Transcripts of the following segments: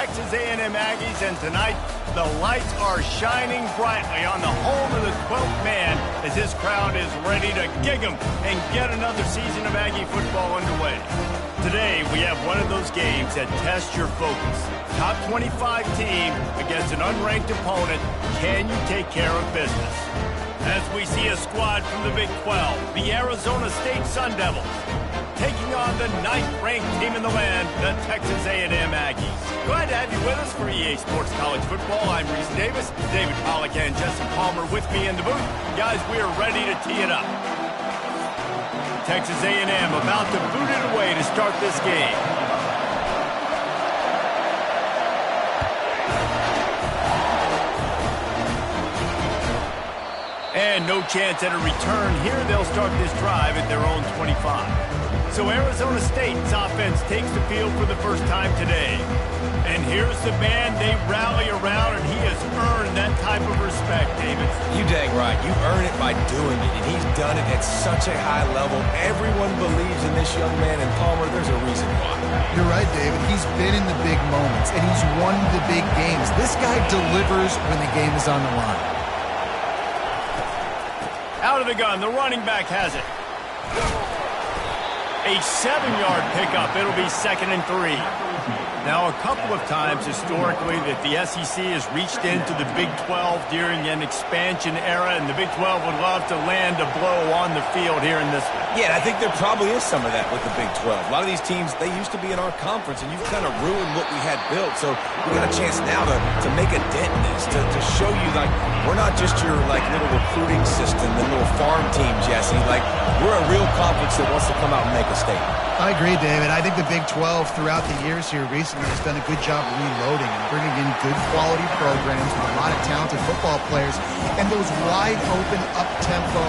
Texas A&M Aggies, and tonight the lights are shining brightly on the home of the 12th man as this crowd is ready to gig 'em and get another season of Aggie football underway. Today we have one of those games that tests your focus. Top 25 team against an unranked opponent. Can you take care of business? As we see a squad from the Big 12, the Arizona State Sun Devils, taking on the 9th-ranked team in the land, the Texas A&M Aggies. Glad to have you with us for EA Sports College Football. I'm Reese Davis, David Pollack and Jesse Palmer with me in the booth. Guys, we are ready to tee it up. Texas A&M about to boot it away to start this game. And no chance at a return here. They'll start this drive at their own 25. So Arizona State's offense takes the field for the first time today. And here's the man they rally around, and he has earned that type of respect, David. You dang right. You earn it by doing it, and he's done it at such a high level. Everyone believes in this young man, and Palmer, there's a reason why. You're right, David. He's been in the big moments, and he's won the big games. This guy delivers when the game is on the line. Out of the gun, the running back has it. A 7-yard pickup. It'll be 2nd and 3. Now, a couple of times historically that the SEC has reached into the Big 12 during an expansion era, and the Big 12 would love to land a blow on the field here in this one. Yeah, and I think there probably is some of that with the Big 12. A lot of these teams, they used to be in our conference, and you've kind of ruined what we had built. So we got a chance now to make a dent in this, to show you, like, we're not just your, like, little recruiting system, the little farm team, Jesse. Like, we're a real conference that wants to come out and make a statement. I agree, David. I think the Big 12 throughout the years here recently has done a good job reloading and bringing in good quality programs with a lot of talented football players and those wide open, up-tempo,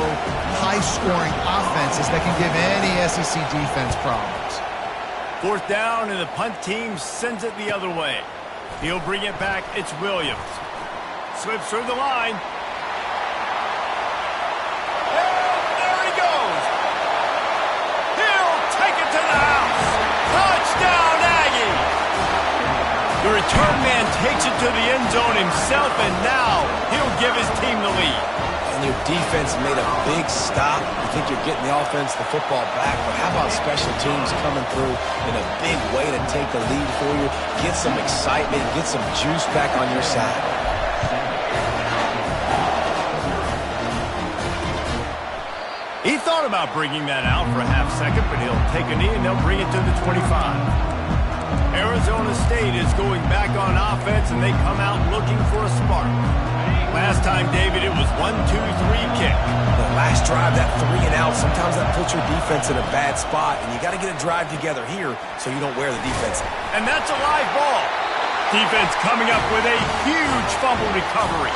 high-scoring offenses that can give any SEC defense problems. 4th down, and the punt team sends it the other way. He'll bring it back. It's Williams. Slips through the line. The return man takes it to the end zone himself, and now he'll give his team the lead. And your defense made a big stop. You think you're getting the offense, the football back, but how about special teams coming through in a big way to take the lead for you, get some excitement, get some juice back on your side. He thought about bringing that out for a half second, but he'll take a knee and they'll bring it to the 25. Arizona State is going back on offense, and they come out looking for a spark. Last time, David, it was 1-2-3 kick. The last drive, that 3 and out, sometimes that puts your defense in a bad spot, and you got to get a drive together here so you don't wear the defense out. And that's a live ball. Defense coming up with a huge fumble recovery.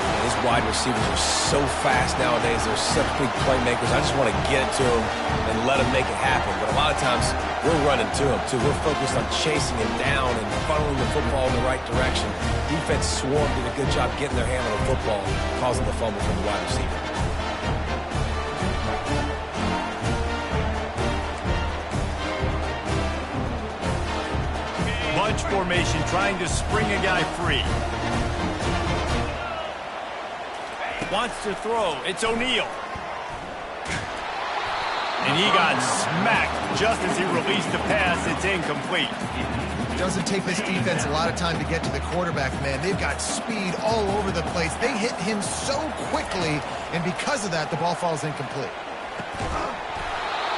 These wide receivers are so fast nowadays. They're such big playmakers. I just want to get it to them and let them make it happen. But a lot of times, we're running to them, too. We're focused on chasing him down and funneling the football in the right direction. Defense swarm did a good job getting their hand on the football, causing the fumble from the wide receiver. Bunch formation trying to spring a guy free. Wants to throw. It's O'Neal. And he got smacked just as he released the pass. It's incomplete. It doesn't take this defense a lot of time to get to the quarterback, man. They've got speed all over the place. They hit him so quickly, and because of that, the ball falls incomplete.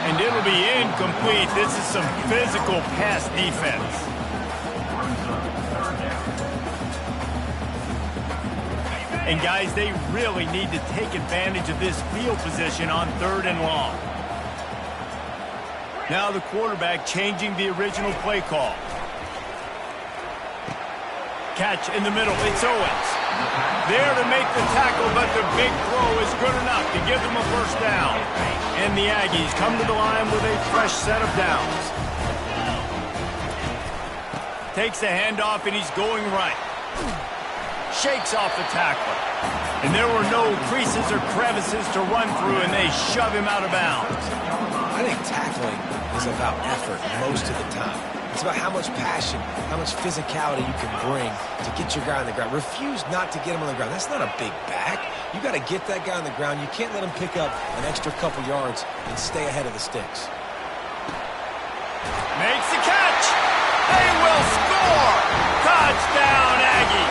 And it'll be incomplete. This is some physical pass defense. And guys, they really need to take advantage of this field position on 3rd and long. Now the quarterback changing the original play call. Catch in the middle. It's Owens. There to make the tackle, but the big throw is good enough to give them a first down. And the Aggies come to the line with a fresh set of downs. Takes the handoff, and he's going right. Shakes off the tackler. And there were no creases or crevices to run through, and they shove him out of bounds. I think tackling is about effort most of the time. It's about how much passion, how much physicality you can bring to get your guy on the ground. Refuse not to get him on the ground. That's not a big back. You got to get that guy on the ground. You can't let him pick up an extra couple yards and stay ahead of the sticks. Makes the catch. They will score. Touchdown, Aggie.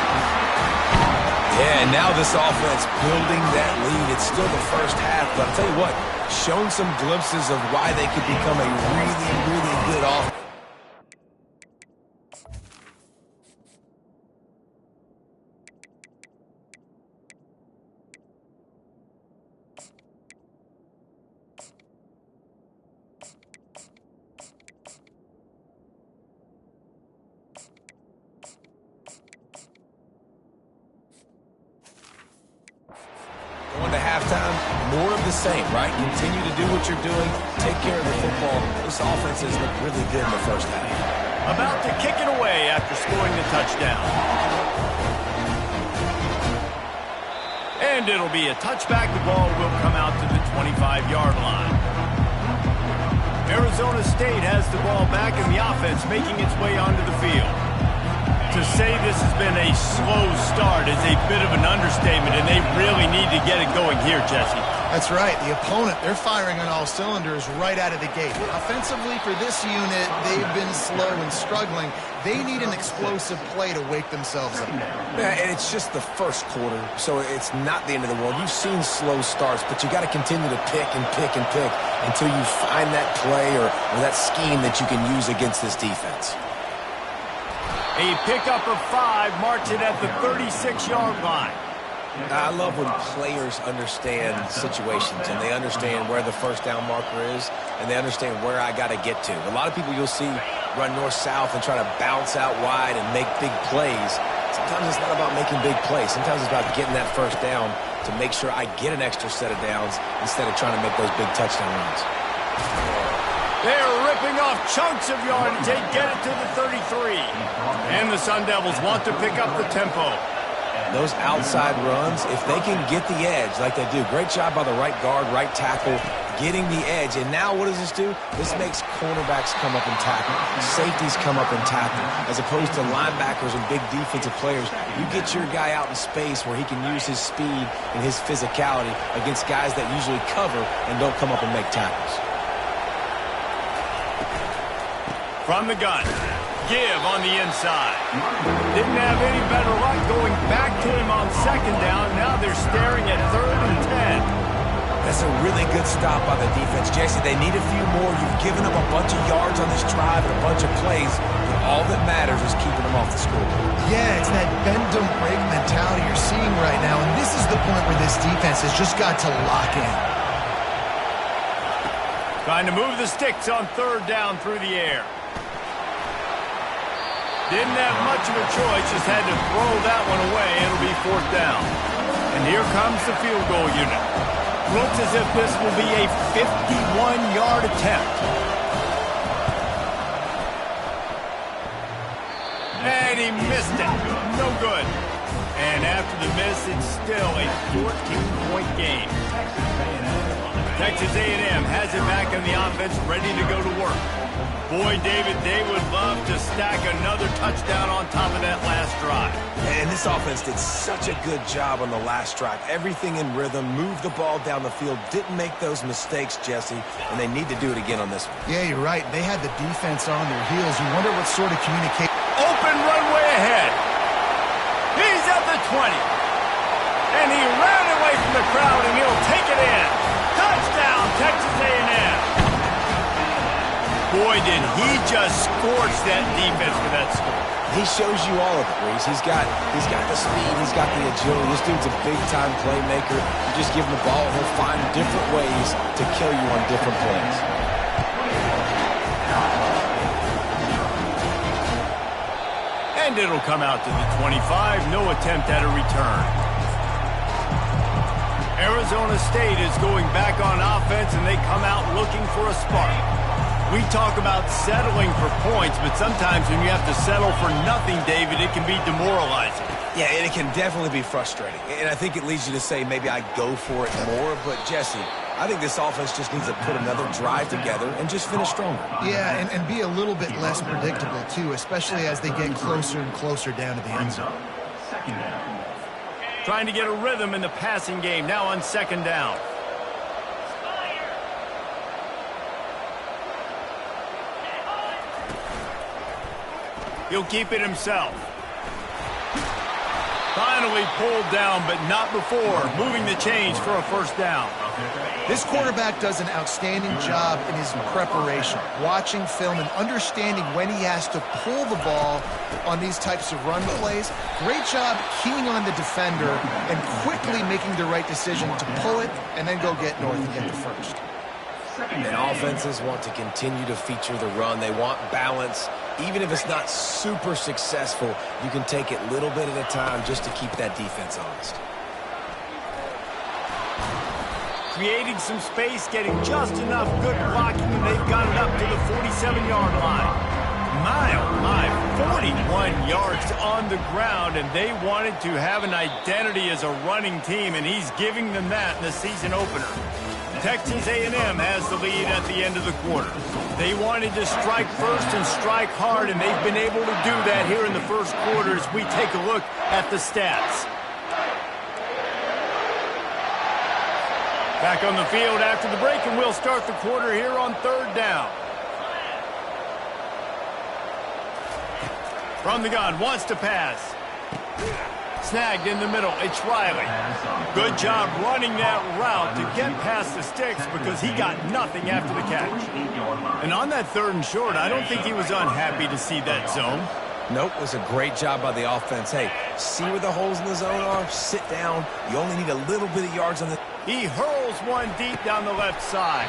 Yeah, and now this offense building that lead. It's still the first half, but I'll tell you what, shown some glimpses of why they could become a really, really good offense. Going to halftime, more of the same, right? Continue to do what you're doing, take care of the football. This offense has looked really good in the first half. About to kick it away after scoring the touchdown. And it'll be a touchback. The ball will come out to the 25-yard line. Arizona State has the ball back, and the offense making its way onto the field. To say this has been a slow start is a bit of an understatement, and they really need to get it going here, Jesse. That's right. The opponent, they're firing on all cylinders right out of the gate. Offensively, for this unit, they've been slow and struggling. They need an explosive play to wake themselves up. Yeah, and it's just the first quarter, so it's not the end of the world. You've seen slow starts, but you got to continue to pick and pick and pick until you find that play or that scheme that you can use against this defense. A pickup of 5 marks it at the 36-yard line. I love when players understand situations and they understand where the first down marker is and they understand where I got to get to. A lot of people you'll see run north-south and try to bounce out wide and make big plays. Sometimes it's not about making big plays. Sometimes it's about getting that first down to make sure I get an extra set of downs instead of trying to make those big touchdown runs. They're ripping off chunks of yardage. They get it to the 33. And the Sun Devils want to pick up the tempo. Those outside runs, if they can get the edge like they do, great job by the right guard, right tackle, getting the edge. And now what does this do? This makes cornerbacks come up and tackle. Safeties come up and tackle. As opposed to linebackers and big defensive players, you get your guy out in space where he can use his speed and his physicality against guys that usually cover and don't come up and make tackles. From the gun, give on the inside. Didn't have any better luck going back to him on second down. Now they're staring at 3rd and 10. That's a really good stop by the defense. Jesse, they need a few more. You've given them a bunch of yards on this drive and a bunch of plays, but all that matters is keeping them off the scoreboard. Yeah, it's that bend don't break mentality you're seeing right now, and this is the point where this defense has just got to lock in. Trying to move the sticks on 3rd down through the air. Didn't have much of a choice, just had to throw that one away. It'll be 4th down. And here comes the field goal unit. Looks as if this will be a 51-yard attempt. And he missed it. No good. And after the miss, it's still a 14-point game. Texas A&M has it back on the offense, ready to go to work. Boy, David, they would love to stack another touchdown on top of that last drive. And this offense did such a good job on the last drive. Everything in rhythm, moved the ball down the field, didn't make those mistakes, Jesse, and they need to do it again on this one. Yeah, you're right. They had the defense on their heels. You wonder what sort of communication. Open runway ahead. He's at the 20. And he ran away from the crowd, and he'll take it in. Touchdown, Texas A&M. Boy, did he just scorch that defense with that score. He shows you all of it, Reese. He's got the speed, he's got the agility. This dude's a big-time playmaker. You just give him the ball, and he'll find different ways to kill you on different plays. And it'll come out to the 25. No attempt at a return. Arizona State is going back on offense, and they come out looking for a spark. We talk about settling for points, but sometimes when you have to settle for nothing, David, it can be demoralizing. Yeah, and it can definitely be frustrating. And I think it leads you to say maybe I go for it more. But, Jesse, I think this offense just needs to put another drive together and just finish stronger. Yeah, and be a little bit less predictable, too, especially as they get closer and closer down to the end zone. Trying to get a rhythm in the passing game, now on second down. He'll keep it himself. Finally pulled down, but not before. Moving the chains for a first down. This quarterback does an outstanding job in his preparation, watching film and understanding when he has to pull the ball on these types of run plays. Great job keying on the defender and quickly making the right decision to pull it and then go get north and get the first. And offenses want to continue to feature the run. They want balance. Even if it's not super successful, you can take it little bit at a time just to keep that defense honest. Creating some space, getting just enough good blocking, and they've got it up to the 47-yard line. Mile high, 41 yards on the ground, and they wanted to have an identity as a running team, and he's giving them that in the season opener. Texas A&M has the lead at the end of the quarter. They wanted to strike first and strike hard, and they've been able to do that here in the first quarter as we take a look at the stats. Back on the field after the break, and we'll start the quarter here on third down. From the gun, wants to pass. Snagged in the middle, it's Riley. Good job running that route to get past the sticks because he got nothing after the catch. And on that third and short, I don't think he was unhappy to see that zone. Nope, it was a great job by the offense. Hey, see where the holes in the zone are? Sit down. You only need a little bit of yards on the... He hurls one deep down the left side.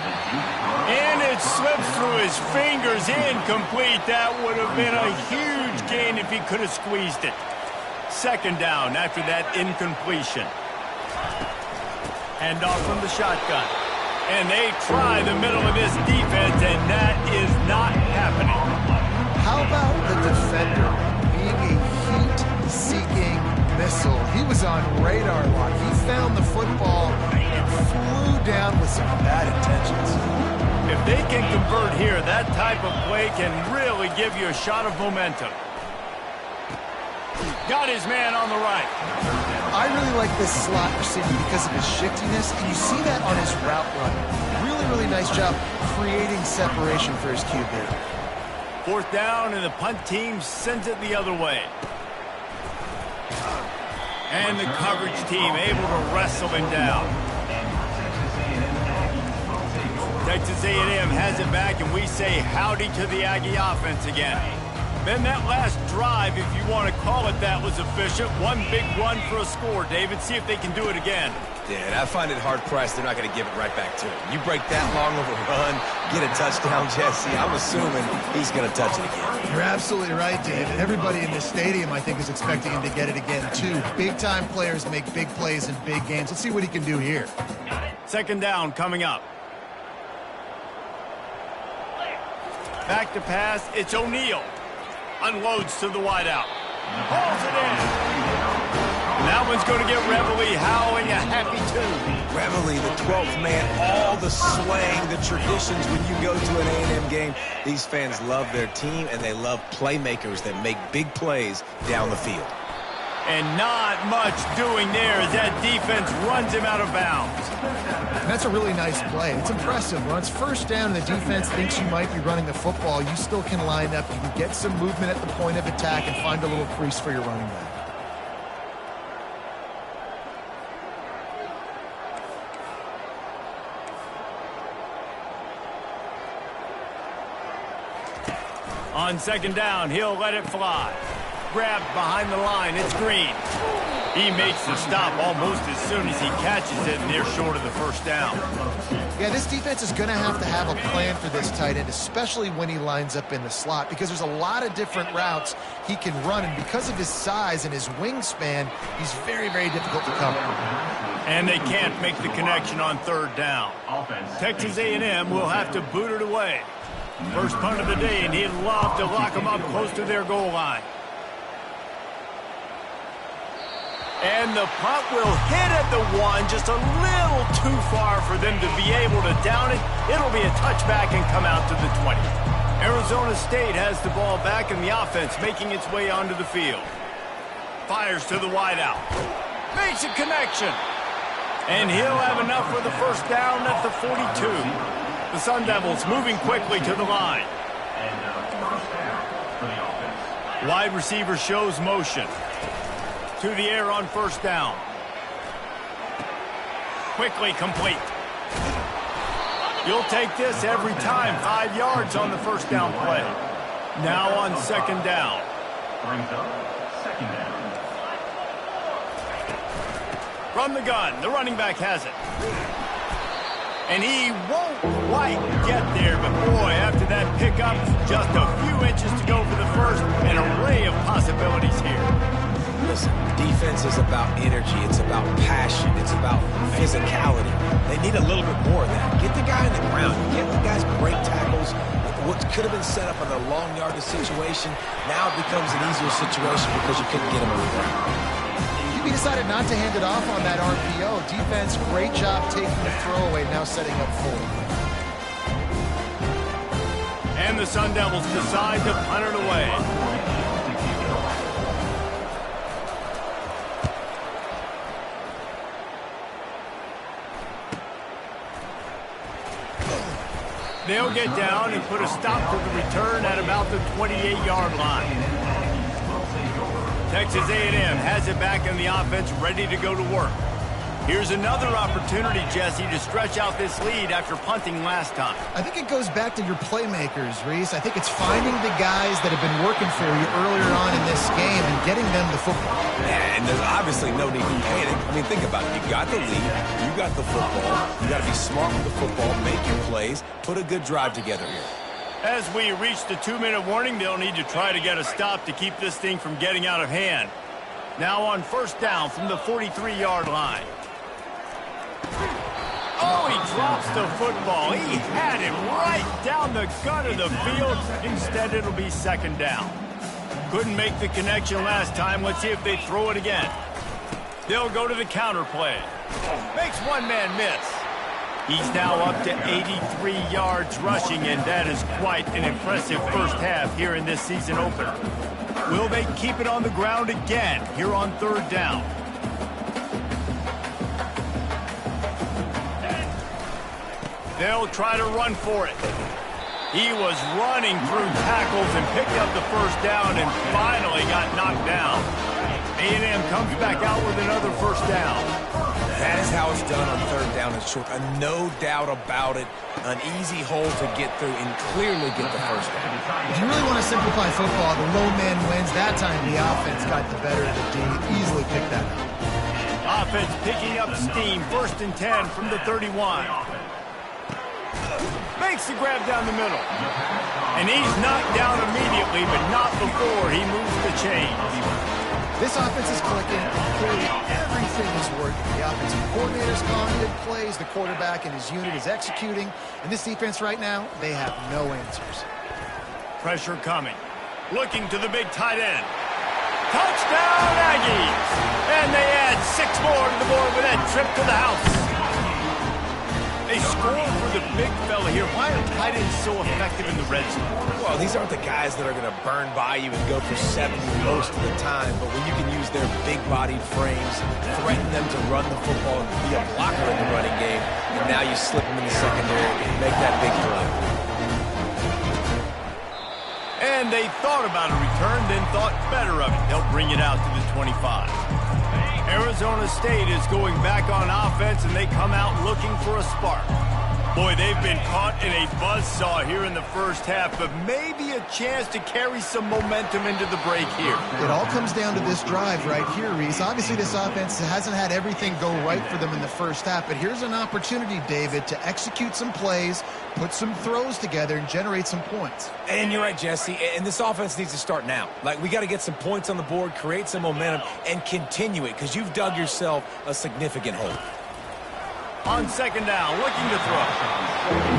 And it slips through his fingers, incomplete. That would have been a huge gain if he could have squeezed it. Second down after that incompletion. Hand off from the shotgun. And they try the middle of this defense, and that is not happening. How about the defender being a heat-seeking missile? He was on radar lock. He found the football and flew down with some bad intentions. If they can convert here, that type of play can really give you a shot of momentum. Got his man on the right. I really like this slot receiver because of his shiftiness, and you see that on his route run. Really, really nice job creating separation for his QB. Fourth down, and the punt team sends it the other way. And the coverage team able to wrestle him down. Texas A&M has it back, and we say howdy to the Aggie offense again. Then that last drive, if you want to call it that, was efficient. One big run for a score, David. See if they can do it again. Yeah, and I find it hard-pressed they're not going to give it right back to him. You break that long of a run, get a touchdown, Jesse, I'm assuming he's going to touch it again. You're absolutely right, David. Everybody in this stadium, I think, is expecting him to get it again, too. Big-time players make big plays in big games. Let's see what he can do here. Second down coming up. Back to pass, it's O'Neal. Unloads to the wideout. Hauls it in. And that one's going to get Reveille howling a happy tune. Reveille, the 12th man, all the slang, the traditions when you go to an A&M game. These fans love their team, and they love playmakers that make big plays down the field. And not much doing there as that defense runs him out of bounds. And that's a really nice play. It's impressive. When it's first down and the defense thinks you might be running the football, you still can line up. You can get some movement at the point of attack and find a little crease for your running back. On second down, he'll let it fly. Grabbed behind the line, it's Green. He makes the stop almost as soon as he catches it, and they're short of the first down. Yeah, this defense is going to have a plan for this tight end, especially when he lines up in the slot, because there's a lot of different routes he can run, and because of his size and his wingspan, he's very, very difficult to cover. And they can't make the connection on third down. Texas A&M will have to boot it away. First punt of the day, and he'd love to lock them up close to their goal line. And the punt will hit at the 1, just a little too far for them to be able to down it. It'll be a touchback and come out to the 20. Arizona State has the ball back in the offense, making its way onto the field. Fires to the wideout. Makes a connection. And he'll have enough for the first down at the 42. The Sun Devils moving quickly to the line. Wide receiver shows motion. To the air on first down. Quickly complete. You'll take this every time. 5 yards on the first down play. Now on second down. Brings up second down. From the gun, the running back has it. And he won't quite get there, but boy, after that pickup, just a few inches to go for the first. An array of possibilities here. Listen, defense is about energy. It's about passion. It's about physicality. They need a little bit more of that. Get the guy on the ground. You get the guys break tackles. What could have been set up in a long yardage situation, now it becomes an easier situation because you couldn't get him on the ground. He decided not to hand it off on that RPO. Defense, great job taking the throwaway, now setting up forward. And the Sun Devils decide to punt it away. They'll get down and put a stop to the return at about the 28-yard line. Texas A&M has it back in the offense, ready to go to work. Here's another opportunity, Jesse, to stretch out this lead after punting last time. I think it goes back to your playmakers, Reese. I think it's finding the guys that have been working for you earlier on in this game and getting them the football. Yeah, and there's obviously no need to panic. I mean, think about it. You got the lead. You got the football. You got to be smart with the football, make your plays, put a good drive together here. As we reach the 2-minute warning, they'll need to try to get a stop to keep this thing from getting out of hand. Now on first down from the 43-yard line. Oh, he drops the football. He had it right down the gut of the field. Instead, it'll be second down. Couldn't make the connection last time. Let's see if they throw it again. They'll go to the counter play. Makes one man miss. He's now up to 83 yards rushing, and that is quite an impressive first half here in this season opener. Will they keep it on the ground again here on third down? They'll try to run for it. He was running through tackles and picked up the first down and finally got knocked down. A&M comes back out with another first down. That is how it's done on third down and short. No doubt about it. An easy hole to get through and clearly get the first down. If you really want to simplify football, the low man wins. That time the offense got the better of the D. Easily picked that up. Offense picking up steam. First and 10 from the 31. Makes the grab down the middle. And he's knocked down immediately, but not before he moves the chains. This offense is clicking. Clearly, everything is working. The offensive coordinator's calling good plays. The quarterback and his unit is executing. And this defense right now, they have no answers. Pressure coming. Looking to the big tight end. Touchdown, Aggies! And they add 6 more to the board with that trip to the house. They score for the big fella here. Why are tight ends so effective in the red zone? Well, these aren't the guys that are going to burn by you and go for 70 most of the time, but when you can use their big-bodied frames, threaten them to run the football and be a blocker in the running game, and now you slip them in the secondary and make that big play. And they thought about a return, then thought better of it. They'll bring it out to the 25. Arizona State is going back on offense, and they come out looking for a spark. Boy, they've been caught in a buzzsaw here in the first half, but maybe a chance to carry some momentum into the break here. It all comes down to this drive right here, Reese. Obviously, this offense hasn't had everything go right for them in the first half, but here's an opportunity, David, to execute some plays, put some throws together, and generate some points. And you're right, Jesse, and this offense needs to start now. Like, we got to get some points on the board, create some momentum, and continue it, because you've dug yourself a significant hole. On second down, looking to throw.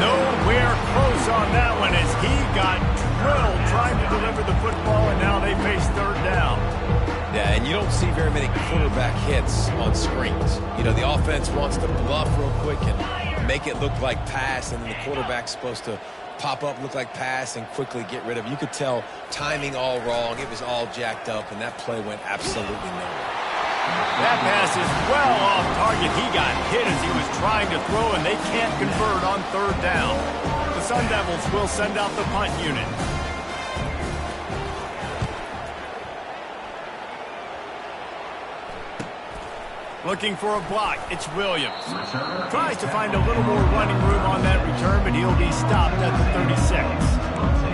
Nowhere close on that one as he got drilled trying to deliver the football, and now they face third down. Yeah, and you don't see very many quarterback hits on screens. You know, the offense wants to bluff real quick and make it look like pass, and then the quarterback's supposed to pop up, look like pass, and quickly get rid of it. You could tell timing all wrong. It was all jacked up, and that play went absolutely nowhere. That pass is well off target. He got hit as he was trying to throw, and they can't convert on third down. The Sun Devils will send out the punt unit. Looking for a block, it's Williams. Tries to find a little more running room on that return, but he'll be stopped at the 36.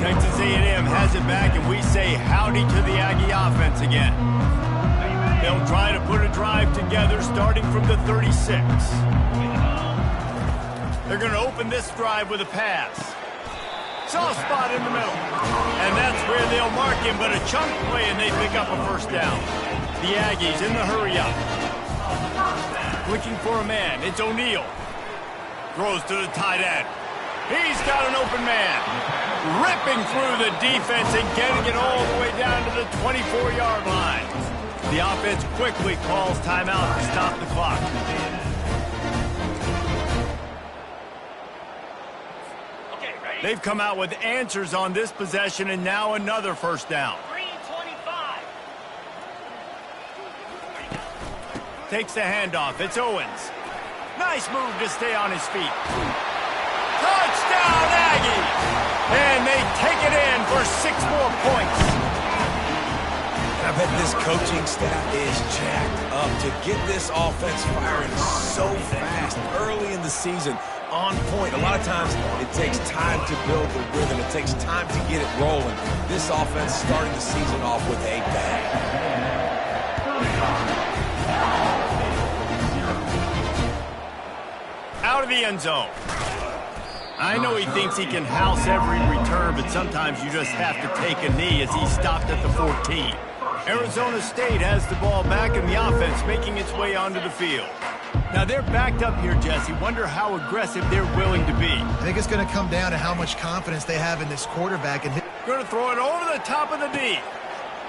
Texas A&M has it back, and we say howdy to the Aggie offense again. They'll try to put a drive together starting from the 36. They're going to open this drive with a pass. Soft spot in the middle. And that's where they'll mark him, but a chunk play and they pick up a first down. The Aggies in the hurry up. Looking for a man. It's O'Neal. Throws to the tight end. He's got an open man. Ripping through the defense and getting it all the way down to the 24-yard line. The offense quickly calls timeout to stop the clock. They've come out with answers on this possession, and now another first down. Takes the handoff. It's Owens. Nice move to stay on his feet. Touchdown, Aggies! And they take it in for 6 more points. I bet this coaching staff is jacked up to get this offense firing so fast early in the season, on point. A lot of times it takes time to build the rhythm. It takes time to get it rolling. This offense starting the season off with a bang. Out of the end zone. I know he thinks he can house every return, but sometimes you just have to take a knee as he stopped at the 14. Arizona State has the ball back and the offense making its way onto the field. Now they're backed up here, Jesse. Wonder how aggressive they're willing to be. I think it's going to come down to how much confidence they have in this quarterback. And going to throw it over the top of the D.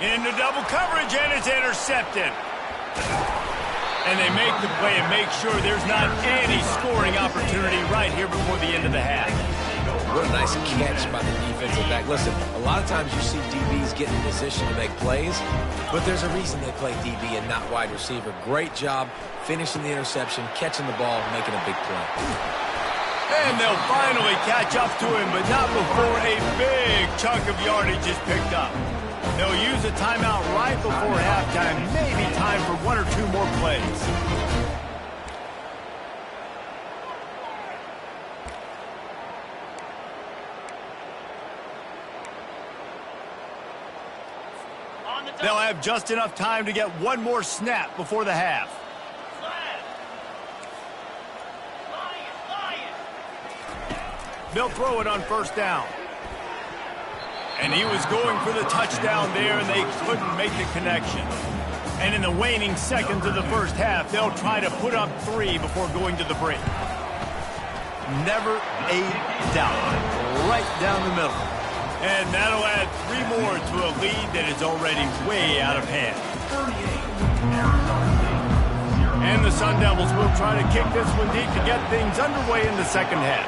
Into double coverage, and it's intercepted. And they make the play and make sure there's not any scoring opportunity right here before the end of the half. What a nice catch by the defensive back. Listen, a lot of times you see DBs get in position to make plays, but there's a reason they play DB and not wide receiver. Great job finishing the interception, catching the ball, making a big play. And they'll finally catch up to him, but not before a big chunk of yardage is picked up. They'll use a timeout right before halftime. Maybe time for 1 or 2 more plays. They'll have just enough time to get 1 more snap before the half. They'll throw it on first down. And he was going for the touchdown there, and they couldn't make the connection. And in the waning seconds of the first half, they'll try to put up 3 before going to the break. Never a doubt. Right down the middle. And that'll add 3 more to a lead that is already way out of hand. And the Sun Devils will try to kick this one deep to get things underway in the second half.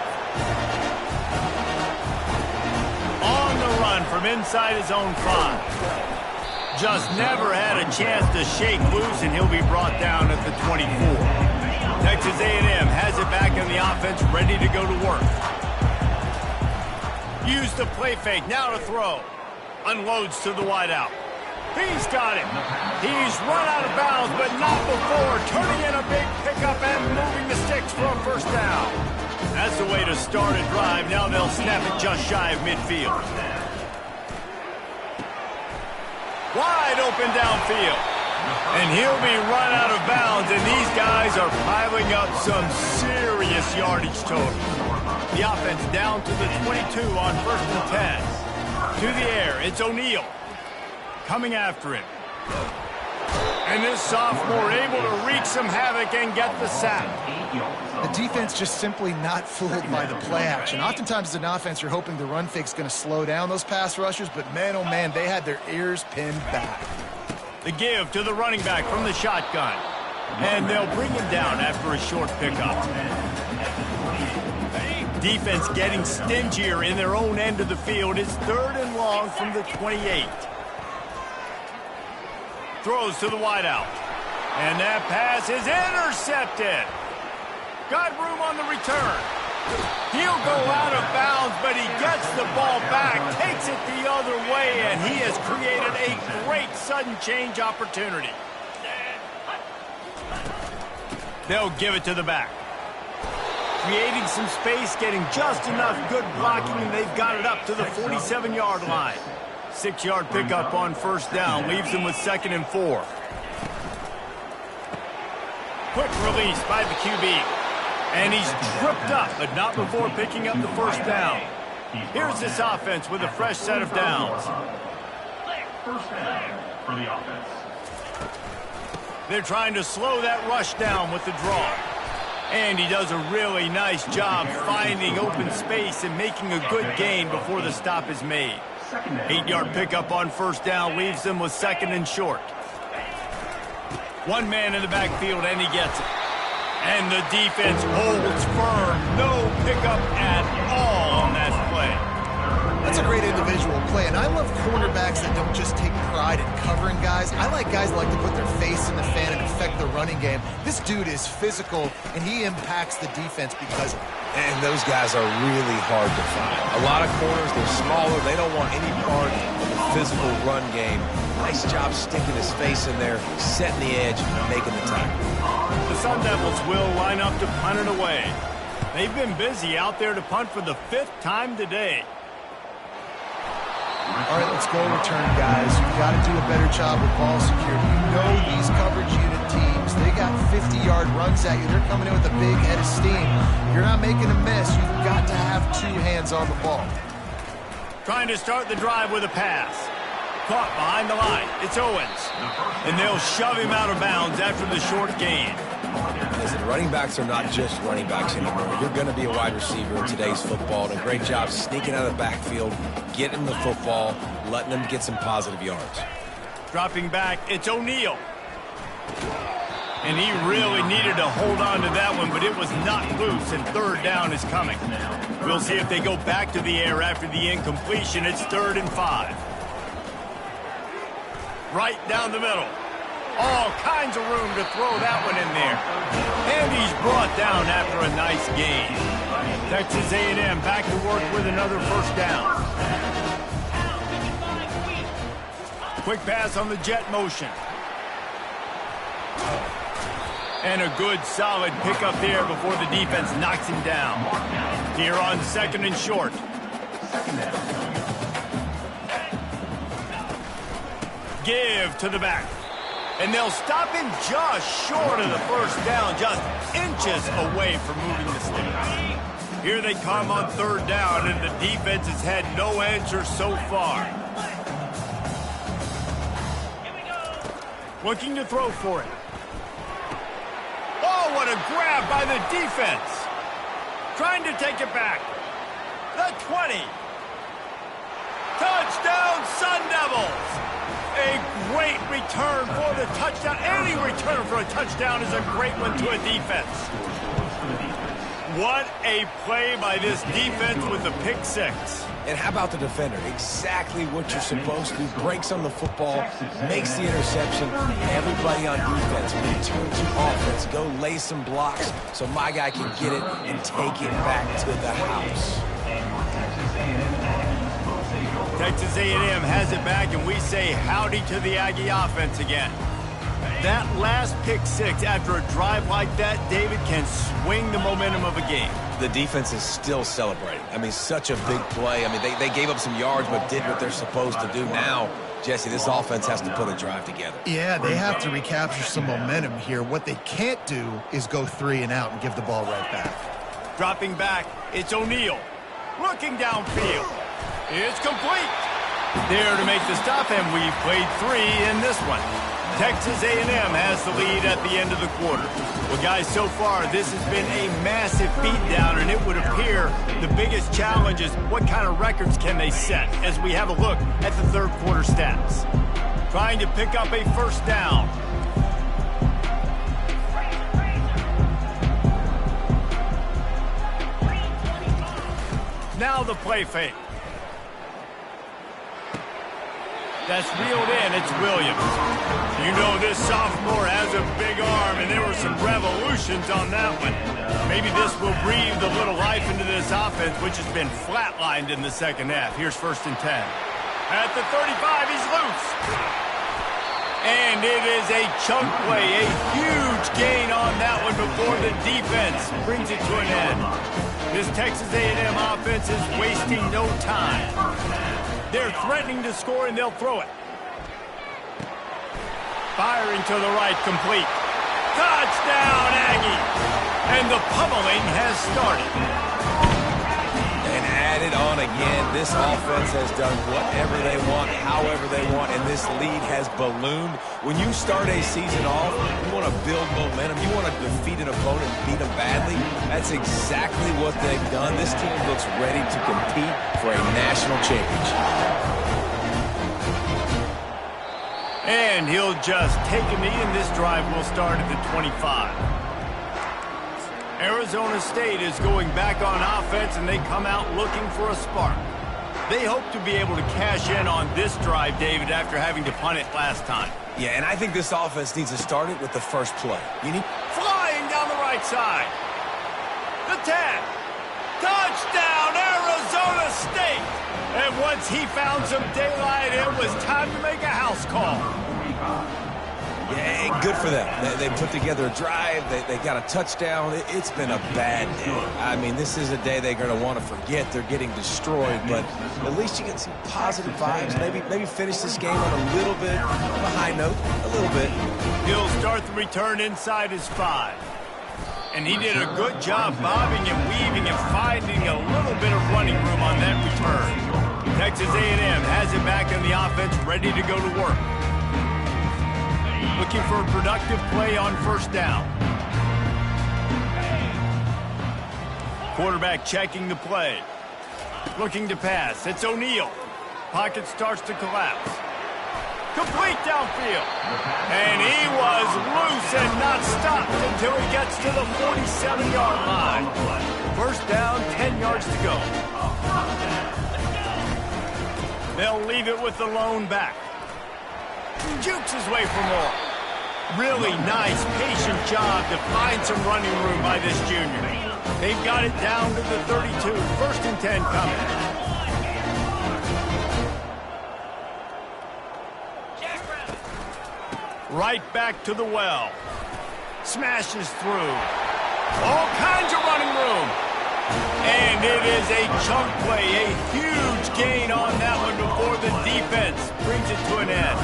On the run from inside his own 5. Just never had a chance to shake loose, and he'll be brought down at the 24. Texas A&M has it back in the offense, ready to go to work. Use the play fake, now to throw. Unloads to the wideout. He's got it. He's run out of bounds, but not before turning in a big pickup and moving the sticks for a first down. That's the way to start a drive. Now they'll snap it just shy of midfield. Wide open downfield. And he'll be run out of bounds, and these guys are piling up some serious yardage total. The offense down to the 22 on 1st and 10. To the air, it's O'Neal. Coming after him. And this sophomore able to wreak some havoc and get the sack. The defense just simply not fooled by the play action. Oftentimes as an offense, you're hoping the run fake's going to slow down those pass rushers, but man, oh man, they had their ears pinned back. The give to the running back from the shotgun. And they'll bring him down after a short pickup. Defense getting stingier in their own end of the field. It's 3rd and long from the 28. Throws to the wideout. And that pass is intercepted. Got room on the return. He'll go out of bounds, but he gets the ball back, takes it the other way, and he has created a great sudden change opportunity. They'll give it to the back. Creating some space, getting just enough good blocking, and they've got it up to the 47-yard line. 6-yard pickup on 1st down, leaves them with 2nd and 4. Quick release by the QB. And he's tripped up, but not before picking up the 1st down. Here's this offense with a fresh set of downs. 1st down for the offense. They're trying to slow that rush down with the draw. And he does a really nice job finding open space and making a good gain before the stop is made. 8-yard pickup on 1st down leaves them with 2nd and short. One man in the backfield, and he gets it. And the defense holds firm. No pickup at all on that play. That's a great individual play, and I love cornerbacks that don't just take pride in covering guys. I like guys that like to put their face in the fan and affect the running game. This dude is physical, and he impacts the defense because of it. And those guys are really hard to find. A lot of corners, they're smaller. They don't want any part of the physical run game. Nice job sticking his face in there, setting the edge, making the tackle. The Sun Devils will line up to punt it away. They've been busy out there to punt for the 5th time today. All right, let's go return, guys. You've got to do a better job with ball security. You know these coverage unit teams, they got 50-yard runs at you. They're coming in with a big head of steam. You're not making a miss. You've got to have 2 hands on the ball. Trying to start the drive with a pass. Caught behind the line. It's Owens. And they'll shove him out of bounds after the short gain. Listen, running backs are not just running backs anymore. You're going to be a wide receiver in today's football. And a great job sneaking out of the backfield, getting the football, letting them get some positive yards. Dropping back, it's O'Neal. And he really needed to hold on to that one, but it was not loose, and 3rd down is coming. We'll see if they go back to the air after the incompletion. It's 3rd and 5. Right down the middle. All kinds of room to throw that one in there. And he's brought down after a nice gain. Texas A&M back to work with another 1st down. Quick pass on the jet motion. And a good solid pickup there before the defense knocks him down. Here on 2nd and short. Give to the back. And they'll stop him just short of the 1st down, just inches away from moving the sticks. Here they come on 3rd down, and the defense has had no answer so far. Looking to throw for it. Oh, what a grab by the defense. Trying to take it back. The 20. Touchdown, Sun Devils. A great return for the touchdown. Any return for a touchdown is a great one to a defense. What a play by this defense with the pick 6. And how about the defender? Exactly what you're supposed to do. Breaks on the football, makes the interception. Everybody on defense returns to offense. Go lay some blocks so my guy can get it and take it back to the house. Texas A&M has it back, and we say howdy to the Aggie offense again. That last pick 6 after a drive like that, David, can swing the momentum of a game. The defense is still celebrating. I mean, such a big play. I mean, they gave up some yards but did what they're supposed to do. Now, Jesse, this offense has to put a drive together. Yeah, they have to recapture some momentum here. What they can't do is go 3 and out and give the ball right back. Dropping back, it's O'Neal. Looking downfield. It's complete. There to make the stop, and we've played 3 in this one. Texas A&M has the lead at the end of the quarter. Well, guys, so far, this has been a massive beatdown, and it would appear the biggest challenge is what kind of records can they set as we have a look at the 3rd quarter stats. trying to pick up a first down. Now the play fake. That's reeled in. It's Williams. You know this sophomore has a big arm, and there were some revolutions on that one. Maybe this will breathe a little life into this offense, which has been flatlined in the second half. Here's 1st and 10. At the 35, he's loose. And it is a chunk play, a huge gain on that one before the defense brings it to an end. This Texas A&M offense is wasting no time. They're threatening to score, and they'll throw it. Firing to the right, complete. Touchdown, Aggie! And the pummeling has started. And added on again, this offense has done whatever they want, however they want, and this lead has ballooned. When you start a season off, you want to build momentum. You want to defeat an opponent and beat them badly. That's exactly what they've done. This team looks ready to compete for a national championship. And he'll just take a knee, and this drive will start at the 25. Arizona State is going back on offense, and they come out looking for a spark. They hope to be able to cash in on this drive, David, after having to punt it last time. Yeah, and I think this offense needs to start it with the first play. Flying down the right side. The 10. Touchdown, Arizona State! And once he found some daylight, it was time to make a house call. Yeah, good for them. They put together a drive. They got a touchdown. It's been a bad day. I mean, this is a day they're going to want to forget. They're getting destroyed, but at least you get some positive vibes. Maybe finish this game on a little bit of a high note, a little bit. He'll start the return inside his 5. And he did a good job bobbing and weaving and finding a little bit of running room on that return. Texas A&M has it back in the offense, ready to go to work. Looking for a productive play on first down. Quarterback checking the play. Looking to pass. It's O'Neal. Pocket starts to collapse. Complete downfield. And he was loose and not stopped until he gets to the 47-yard line. First down, 10 yards to go. They'll leave it with the lone back. Jukes his way for more. Really nice, patient job to find some running room by this junior. They've got it down to the 32. 1st and 10 coming. Right back to the well. Smashes through. All kinds of running room. And it is a chunk play, a huge gain on that one before the defense brings it to an end.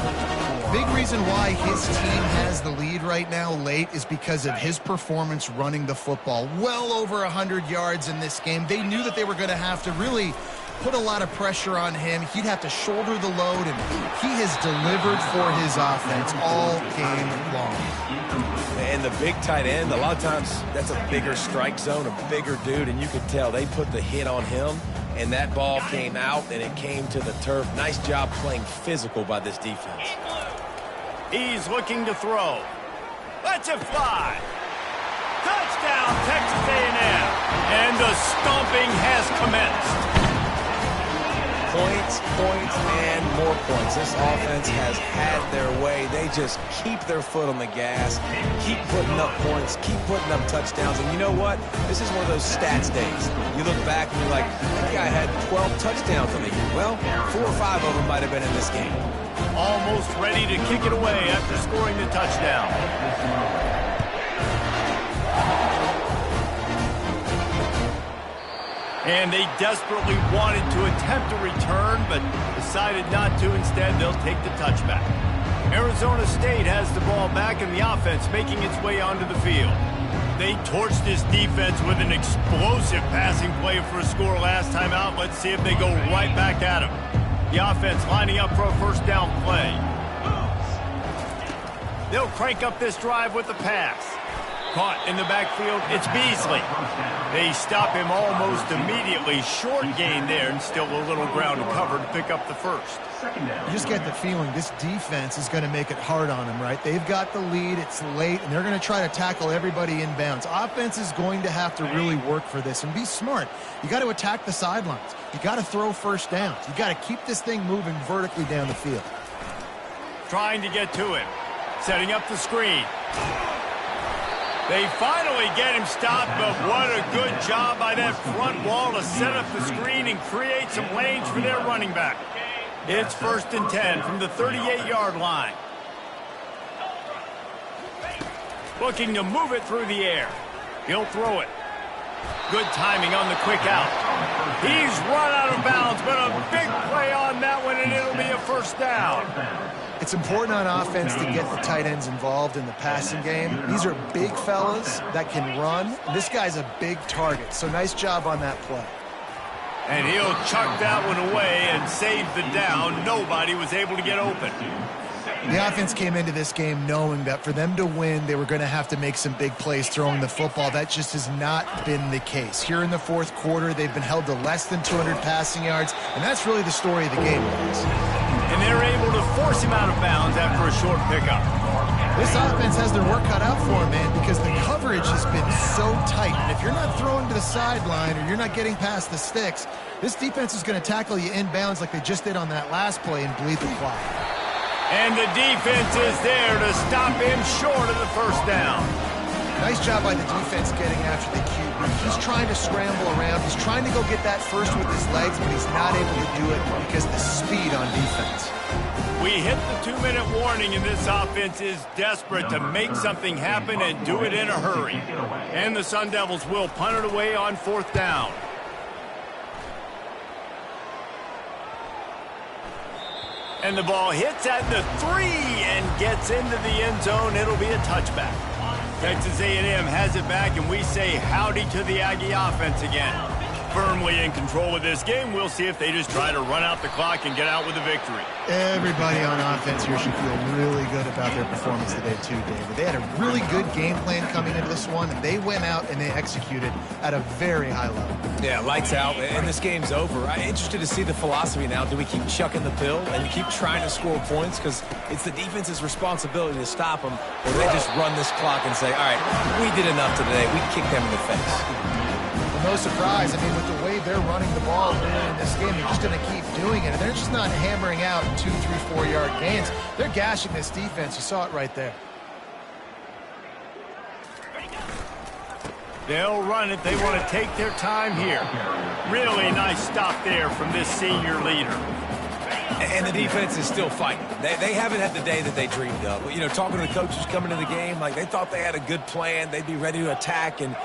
Big reason why his team has the lead right now late is because of his performance running the football. Well over 100 yards in this game. They knew that they were going to have to really put a lot of pressure on him. He'd have to shoulder the load, and he has delivered for his offense all game long. And the big tight end, a lot of times that's a bigger strike zone, a bigger dude, and you could tell they put the hit on him, and that ball came out, and it came to the turf. Nice job playing physical by this defense. He's looking to throw. Lets it fly. Touchdown, Texas A&M. And the stomping has commenced. Points, and more points. This offense has had their way. They just keep their foot on the gas, keep putting up points, keep putting up touchdowns. And you know what? This is one of those stats days. You look back and you're like, that guy had 12 touchdowns on the year. Well, 4 or 5 of them might have been in this game. Almost ready to kick it away after scoring the touchdown. And they desperately wanted to attempt a return, but decided not to. Instead, they'll take the touchback. Arizona State has the ball back, and the offense making its way onto the field. They torched this defense with an explosive passing play for a score last time out. Let's see if they go right back at him. The offense lining up for a first down play. They'll crank up this drive with the pass. Caught in the backfield, it's Beasley. They stop him almost immediately. Short gain there, and still a little ground to cover to pick up the first. You just get the feeling this defense is going to make it hard on them, right? They've got the lead, it's late, and they're going to try to tackle everybody inbounds. Offense is going to have to really work for this and be smart. You got to attack the sidelines. You got to throw first downs. You got to keep this thing moving vertically down the field. Trying to get to him. Setting up the screen. They finally get him stopped, but what a good job by that front wall to set up the screen and create some lanes for their running back. It's 1st and 10 from the 38-yard line. Looking to move it through the air. He'll throw it. Good timing on the quick out. He's run out of bounds, but a big play on that one, and it'll be a first down. It's important on offense to get the tight ends involved in the passing game. These are big fellas that can run. This guy's a big target, so nice job on that play. And he'll chuck that one away and save the down. Nobody was able to get open. The offense came into this game knowing that for them to win, they were going to have to make some big plays throwing the football. That just has not been the case. Here in the fourth quarter, they've been held to less than 200 passing yards, and that's really the story of the game. And they're able to force him out of bounds after a short pickup. This offense has their work cut out for them, man, because the coverage has been so tight. And if you're not throwing to the sideline or you're not getting past the sticks, this defense is going to tackle you inbounds like they just did on that last play and bleed the clock. And the defense is there to stop him short of the first down. Nice job by the defense getting after the QB. He's trying to scramble around. He's trying to go get that first with his legs, but he's not able to do it because of the speed on defense. We hit the 2-minute warning, and this offense is desperate to make something happen and do it in a hurry. And the Sun Devils will punt it away on 4th down. And the ball hits at the 3 and gets into the end zone. It'll be a touchback. Texas A&M has it back, and we say howdy to the Aggie offense again. Firmly in control of this game. We'll see if they just try to run out the clock and get out with a victory. Everybody on offense here should feel really good about their performance today too, David. They had a really good game plan coming into this one, and they went out and they executed at a very high level. Yeah, lights out, and this game's over. I'm interested to see the philosophy now. Do we keep chucking the pill and keep trying to score points? Because it's the defense's responsibility to stop them, or they just run this clock and say, all right, we did enough today. We kicked them in the face. No surprise. I mean, with the way they're running the ball in this game, they're just going to keep doing it. And they're just not hammering out 2, 3, 4-yard gains. They're gashing this defense. You saw it right there. They'll run it. They want to take their time here. Really nice stop there from this senior leader. And the defense is still fighting. They haven't had the day that they dreamed of. You know, talking to the coaches coming into the game, like they thought they had a good plan. They'd be ready to attack and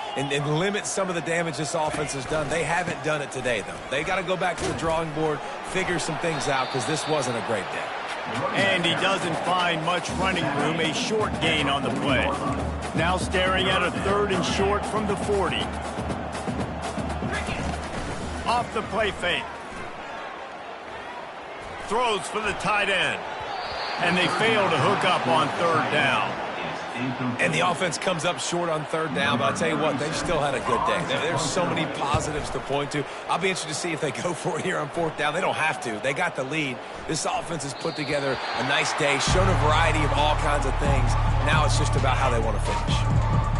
limit some of the damage this offense has done. They haven't done it today, though. They got to go back to the drawing board, figure some things out, because this wasn't a great day. And he doesn't find much running room. A short gain on the play. Now staring at a 3rd and short from the 40. Off the play fake. Throws for the tight end. And they fail to hook up on 3rd down. And the offense comes up short on 3rd down, but I'll tell you what, they still had a good day. There's so many positives to point to. I'll be interested to see if they go for it here on 4th down. They don't have to. They got the lead. This offense has put together a nice day, shown a variety of all kinds of things. Now it's just about how they want to finish.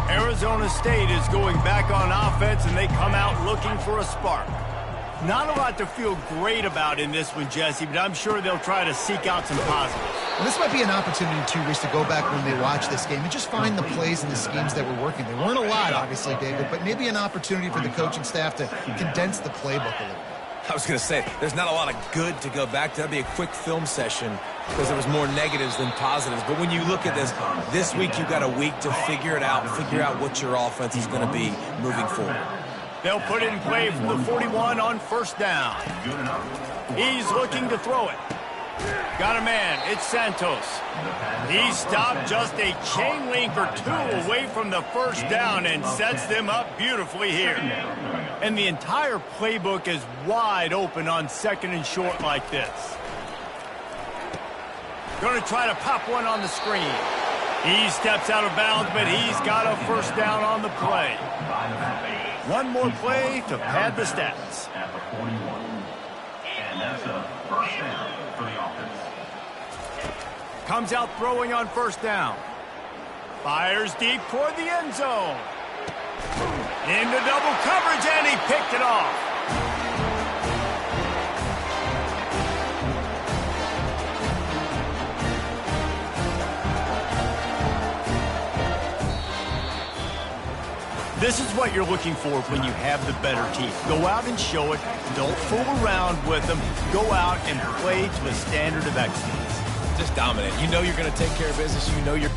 Arizona State is going back on offense, and they come out looking for a spark. Not a lot to feel great about in this one, Jesse, but I'm sure they'll try to seek out some positives. Well, this might be an opportunity, too, Rich, to go back when they watch this game and just find the plays and the schemes that were working. There weren't a lot, obviously, David, but maybe an opportunity for the coaching staff to condense the playbook a little bit. I was going to say, there's not a lot of good to go back to. That'd be a quick film session because there was more negatives than positives. But when you look at this week you've got a week to figure it out, figure out what your offense is going to be moving forward. They'll put it in play from the 41 on 1st down. He's looking to throw it. Got a man. It's Santos. He stopped just a chain link or 2 away from the 1st down and sets them up beautifully here. And the entire playbook is wide open on 2nd and short like this. Going to try to pop one on the screen. He steps out of bounds, but he's got a first down on the play. One more play to pad the stats. At the 41. And that's a first down for the offense. Comes out throwing on first down. Fires deep toward the end zone. Into double coverage, and he picked it off. This is what you're looking for when you have the better team. Go out and show it. Don't fool around with them. Go out and play to a standard of excellence. Just dominant. You know you're going to take care of business. You know you're